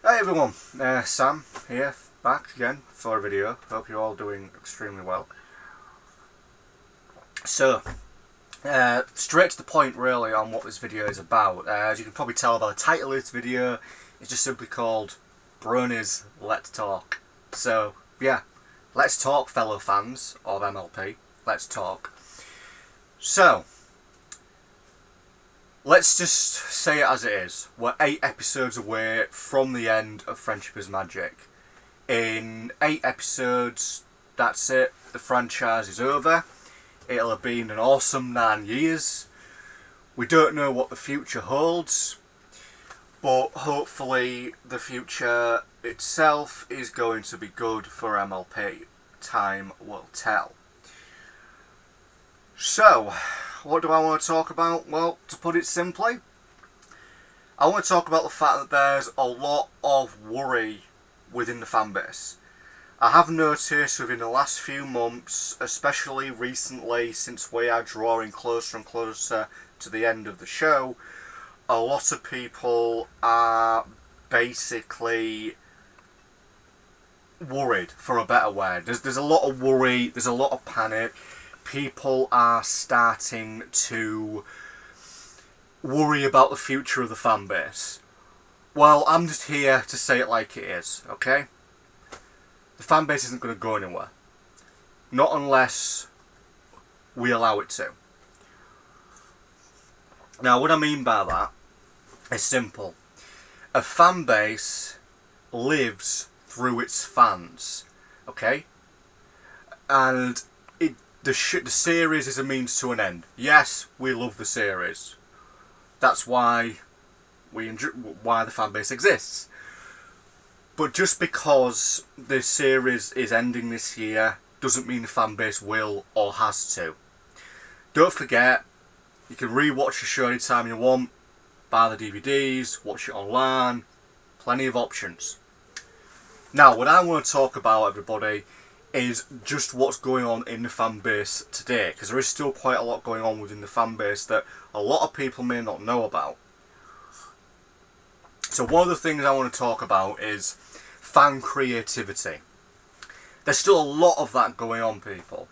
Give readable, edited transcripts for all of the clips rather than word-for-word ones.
Hey everyone, Sam here, back again for a video. Hope you're all doing extremely well. So, straight to the point really on what this video is about. As you can probably tell by the title of this video, it's just simply called Bronies, Let's Talk. So, yeah, let's talk fellow fans of MLP, let's talk. So, let's just say it as it is. We're 8 episodes away from the end of Friendship is Magic. In 8 episodes, that's it. The franchise is over. It'll have been an awesome 9 years. We don't know what the future holds, but hopefully the future itself is going to be good for MLP. Time will tell. So, what do I want to talk about? Well, to put it simply, I want to talk about the fact that there's a lot of worry within the fanbase. I have noticed within the last few months, especially recently since we are drawing closer and closer to the end of the show, a lot of people are basically worried, for a better word. There's a lot of worry, there's a lot of panic. People are starting to worry about the future of the fanbase. Well, I'm just here to say it like it is, okay? The fanbase isn't going to go anywhere. Not unless we allow it to. Now, what I mean by that is simple. A fanbase lives through its fans, okay? And the series is a means to an end. Yes, we love the series. That's why why the fanbase exists. But just because the series is ending this year doesn't mean the fanbase will or has to. Don't forget, you can re-watch the show anytime you want, buy the DVDs, watch it online, plenty of options. Now, what I want to talk about, everybody, is just what's going on in the fanbase today, because there is still quite a lot going on within the fanbase that a lot of people may not know about. So one of the things I want to talk about is fan creativity. There's still a lot of that going on, people.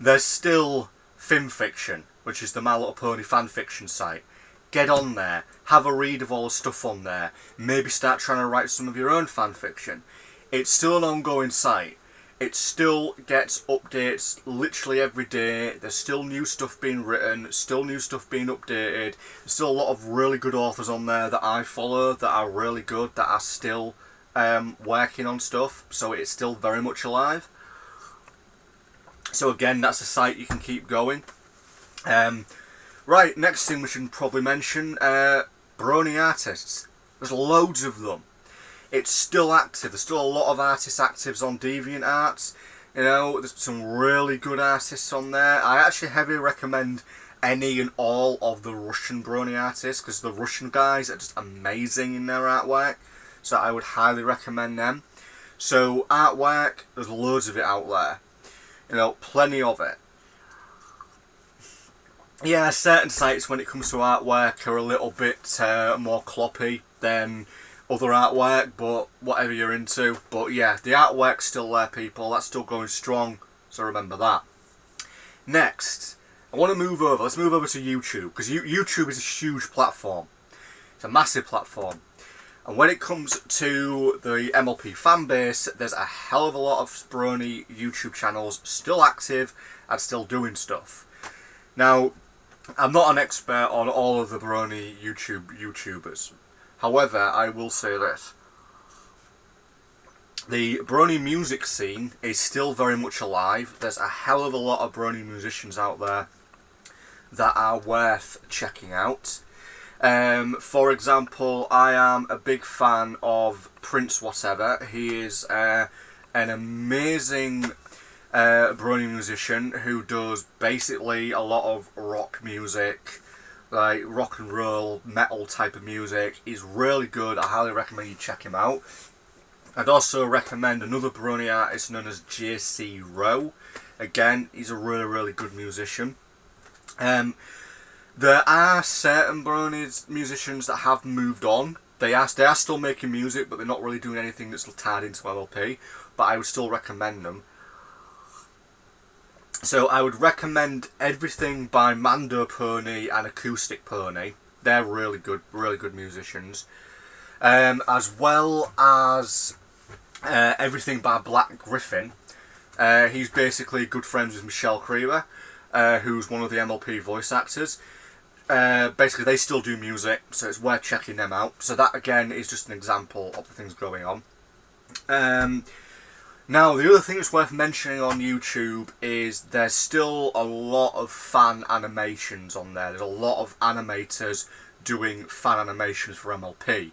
There's still FimFiction, which is the My Little Pony fanfiction site. Get on there, have a read of all the stuff on there, maybe start trying to write some of your own fanfiction. It's still an ongoing site. It still gets updates literally every day. There's still new stuff being written, still new stuff being updated. There's still a lot of really good authors on there that I follow that are really good, that are still working on stuff. So it's still very much alive. So again, that's a site you can keep going. Right, next thing we should probably mention, Brony artists. There's loads of them. It's still active. There's still a lot of artists actives on DeviantArt. You know, there's some really good artists on there. I actually heavily recommend any and all of the Russian Brony artists, because the Russian guys are just amazing in their artwork. So I would highly recommend them. So artwork, there's loads of it out there. You know, plenty of it. Yeah, certain sites when it comes to artwork are a little bit more cloppy than other artwork, but whatever you're into. But yeah, the artwork's still there, people. That's still going strong, so remember that. Next, I want to move over. Let's move over to YouTube, because YouTube is a huge platform. It's a massive platform. And when it comes to the MLP fanbase, there's a hell of a lot of Brony YouTube channels still active and still doing stuff. Now, I'm not an expert on all of the Brony YouTubers. However, I will say this. The Brony music scene is still very much alive. There's a hell of a lot of Brony musicians out there that are worth checking out. For example, I am a big fan of Prince Whatever. He is an amazing Brony musician who does basically a lot of rock music, like rock and roll, metal type of music. He's really good. I highly recommend you check him out. I'd also recommend another Brony artist known as JC Rowe. Again, he's a really, really good musician. There are certain Brony musicians that have moved on they are still making music, but they're not really doing anything that's tied into MLP. But I would still recommend them. So I would recommend everything by Mando Pony and Acoustic Pony. They're really good musicians. As well as everything by Black Griffin. He's basically good friends with Michelle Creever, who's one of the MLP voice actors. Basically, they still do music, so it's worth checking them out. So that, again, is just an example of the things going on. Now, the other thing that's worth mentioning on YouTube is there's still a lot of fan animations on there. There's a lot of animators doing fan animations for MLP.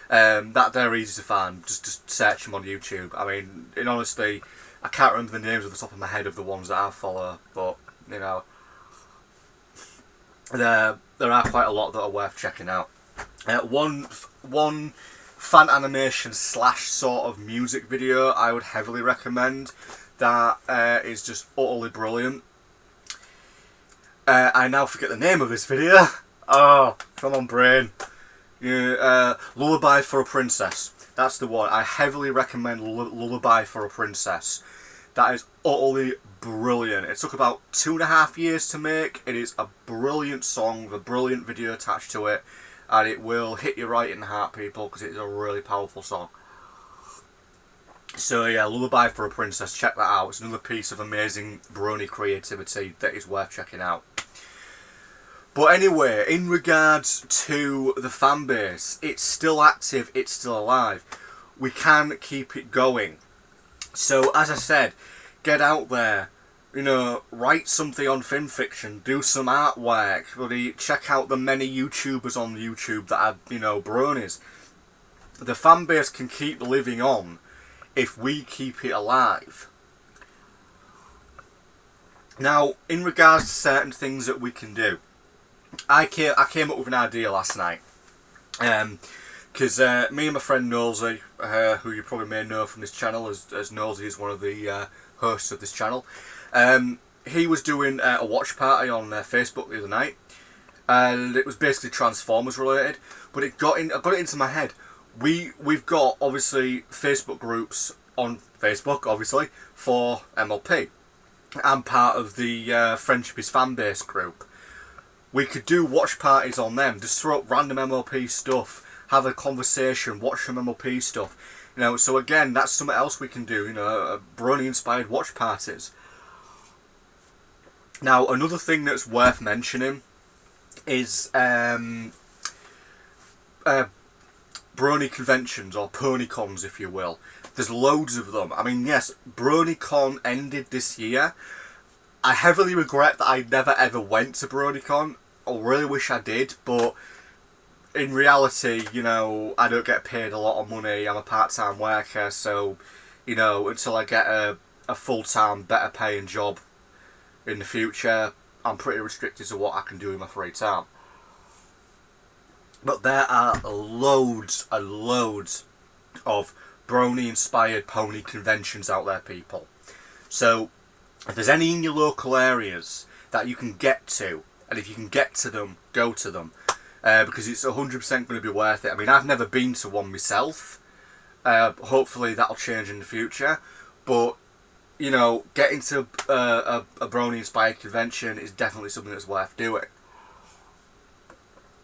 That they're easy to find. Just search them on YouTube. I mean, honestly, I can't remember the names off the top of my head of the ones that I follow, but, you know, there are quite a lot that are worth checking out. One fan animation / sort of music video I would heavily recommend that is just utterly brilliant. I now forget the name of this video. Oh, come on, brain. Lullaby for a Princess. That's the one. I heavily recommend Lullaby for a Princess. That is utterly brilliant. It took about 2.5 years to make. It is a brilliant song with a brilliant video attached to it. And it will hit you right in the heart, people, because it is a really powerful song. So yeah, Lullaby for a Princess, check that out. It's another piece of amazing Brony creativity that is worth checking out. But anyway, in regards to the fan base, it's still active, it's still alive. We can keep it going. So, as I said, get out there, you know, write something on FinFiction, do some artwork, buddy, check out the many YouTubers on YouTube that are, you know, Bronies. The fan base can keep living on if we keep it alive. Now, in regards to certain things that we can do, I came up with an idea last night, because me and my friend Nosy, who you probably may know from this channel, as Nosy is one of the hosts of this channel, he was doing a watch party on Facebook the other night, and it was basically Transformers related. But I got it into my head. We've got obviously Facebook groups on Facebook, obviously, for MLP. I'm part of the Friendship is Fanbase group. We could do watch parties on them, just throw up random MLP stuff, have a conversation, watch some MLP stuff. You know, so again, that's something else we can do, you know, Brony inspired watch parties. Now, another thing that's worth mentioning is Brony conventions, or PonyCons if you will. There's loads of them. I mean, yes, BronyCon ended this year. I heavily regret that I never ever went to BronyCon. I really wish I did, but in reality, you know, I don't get paid a lot of money. I'm a part-time worker, so, you know, until I get a full-time, better paying job in the future, I'm pretty restricted to what I can do in my free time. But there are loads and loads of Brony-inspired pony conventions out there, people. So, if there's any in your local areas that you can get to, and if you can get to them, go to them. Because it's 100% going to be worth it. I mean, I've never been to one myself. Hopefully that'll change in the future. But, you know, getting to a Brony-inspired convention is definitely something that's worth doing.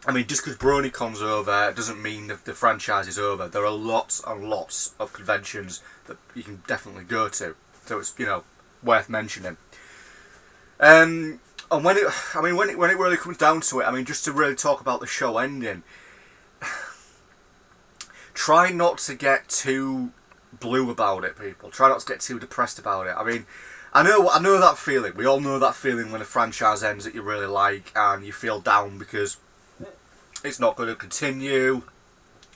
I mean, just because BronyCon's over doesn't mean the franchise is over. There are lots and lots of conventions that you can definitely go to. So it's, you know, worth mentioning. And when it really comes down to it, I mean, just to really talk about the show ending, try not to get too blue about it, people. Try not to get too depressed about it. I mean, I know that feeling. We all know that feeling when a franchise ends that you really like and you feel down because it's not going to continue.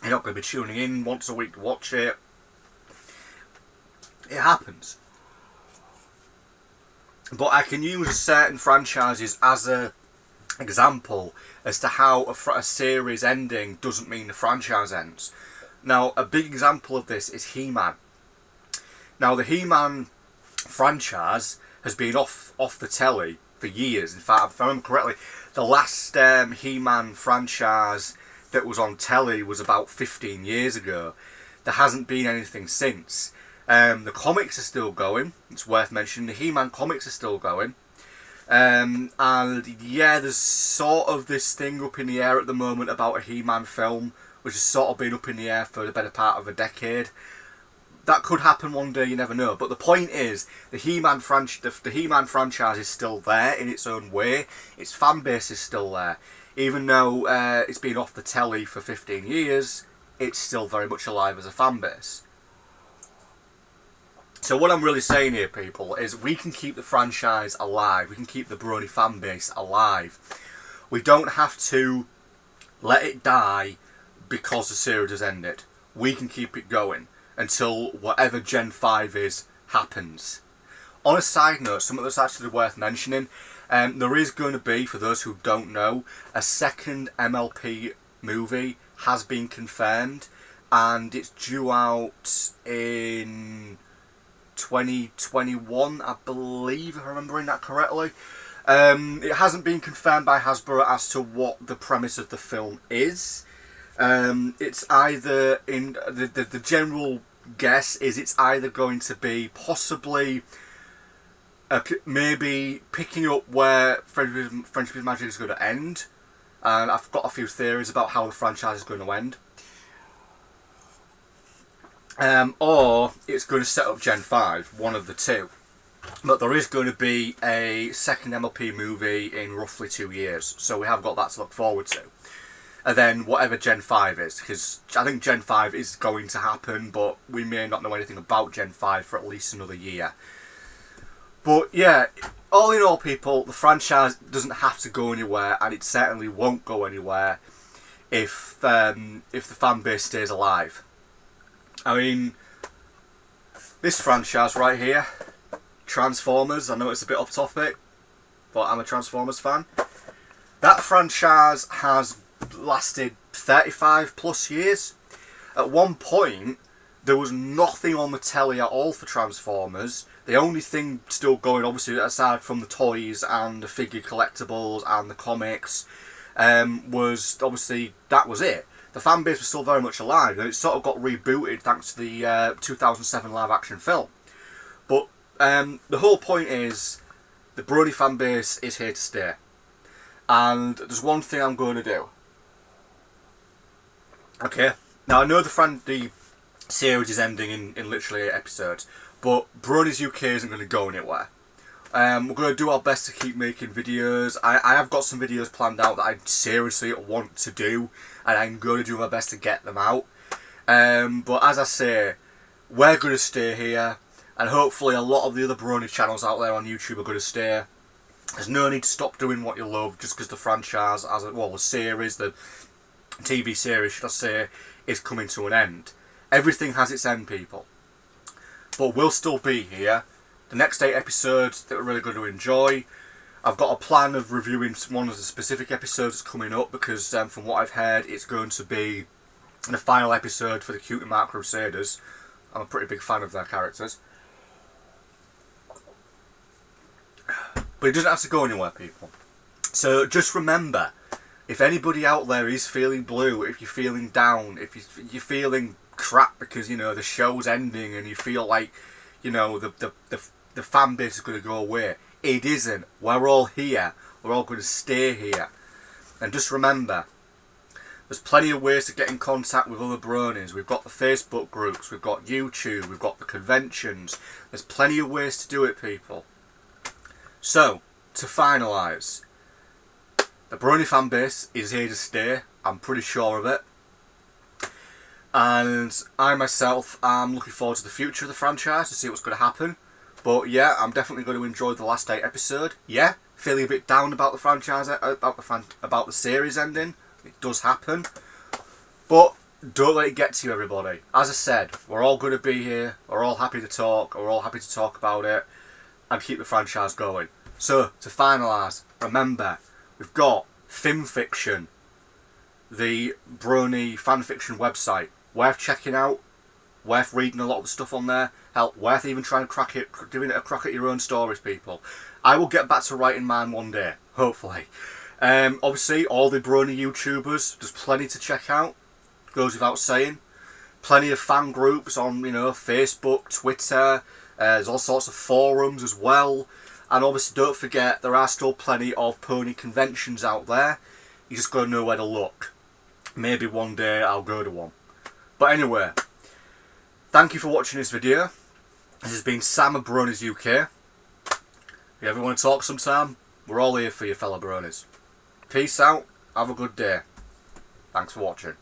You're not going to be tuning in once a week to watch it. It happens. But I can use certain franchises as an example as to how a series ending doesn't mean the franchise ends. Now, a big example of this is He-Man. Now, the He-Man franchise has been off the telly for years. In fact, if I remember correctly, the last He-Man franchise that was on telly was about 15 years ago. There hasn't been anything since. The comics are still going. It's worth mentioning. The He-Man comics are still going. And yeah, there's sort of this thing up in the air at the moment about a He-Man film, which has sort of been up in the air for the better part of a decade. That could happen one day, you never know. But the point is, the He-Man franchise is still there in its own way. Its fan base is still there. Even though it's been off the telly for 15 years, it's still very much alive as a fan base. So what I'm really saying here, people, is we can keep the franchise alive. We can keep the Brony fan base alive. We don't have to let it die because the series has ended. We can keep it going until whatever Gen 5 is happens. On a side note, something that's actually worth mentioning, there is going to be, for those who don't know, a second MLP movie has been confirmed, and it's due out in 2021, I believe, if I'm remembering that correctly. It hasn't been confirmed by Hasbro as to what the premise of the film is. It's either, in the general guess is it's either going to be possibly maybe picking up where Friendship is Magic is going to end, and I've got a few theories about how the franchise is going to end. Or it's going to set up Gen 5, one of the two. But there is going to be a second MLP movie in roughly 2 years, so we have got that to look forward to. And then whatever Gen 5 is, because I think Gen 5 is going to happen, but we may not know anything about Gen 5 for at least another year. But yeah, all in all, people, the franchise doesn't have to go anywhere, and it certainly won't go anywhere if the fan base stays alive. I mean, this franchise right here, Transformers, I know it's a bit off topic, but I'm a Transformers fan. That franchise has lasted 35 plus years. At one point, there was nothing on the telly at all for Transformers. The only thing still going, obviously, aside from the toys and the figure collectibles and the comics, was obviously, that was it. The fan base was still very much alive, and it sort of got rebooted thanks to the 2007 live action film. But the whole point is, the Brony fan base is here to stay. And there's one thing I'm going to do. Okay, now I know the series is ending in literally 8 episodes, but Bronies UK isn't going to go anywhere. We're going to do our best to keep making videos. I have got some videos planned out that I seriously want to do, and I'm going to do my best to get them out. But as I say, we're going to stay here, and hopefully a lot of the other Brony channels out there on YouTube are going to stay. There's no need to stop doing what you love just because the franchise, the series, the TV series, should I say, is coming to an end. Everything has its end, people. But we'll still be here. The next 8 episodes that we're really going to enjoy. I've got a plan of reviewing one of the specific episodes that's coming up, because from what I've heard, it's going to be the final episode for the Cutie Mark Crusaders. I'm a pretty big fan of their characters. But it doesn't have to go anywhere, people. So just remember, if anybody out there is feeling blue, if you're feeling down, if you're feeling crap because, you know, the show's ending and you feel like, you know, the fan base is going to go away, it isn't. We're all here. We're all going to stay here. And just remember, there's plenty of ways to get in contact with other Bronies. We've got the Facebook groups, we've got YouTube, we've got the conventions. There's plenty of ways to do it, people. So, to finalise, the Brony fan base is here to stay. I'm pretty sure of it. And I myself am looking forward to the future of the franchise to see what's going to happen. But yeah, I'm definitely going to enjoy the last 8 episodes. Yeah, feeling a bit down about the franchise, about the series ending. It does happen. But don't let it get to you, everybody. As I said, we're all going to be here. We're all happy to talk. We're all happy to talk about it and keep the franchise going. So, to finalise, remember, we've got FimFiction, the Brony fanfiction website. Worth checking out, worth reading a lot of the stuff on there. Hell, worth even trying to giving it a crack at your own stories, people. I will get back to writing mine one day, hopefully. Obviously, all the Brony YouTubers, there's plenty to check out. Goes without saying. Plenty of fan groups on, Facebook, Twitter. There's all sorts of forums as well. And obviously, don't forget, there are still plenty of pony conventions out there. You just got to know where to look. Maybe one day I'll go to one. But anyway, thank you for watching this video. This has been Sam of Bronies UK. If you ever want to talk sometime, we're all here for you, fellow Bronies. Peace out. Have a good day. Thanks for watching.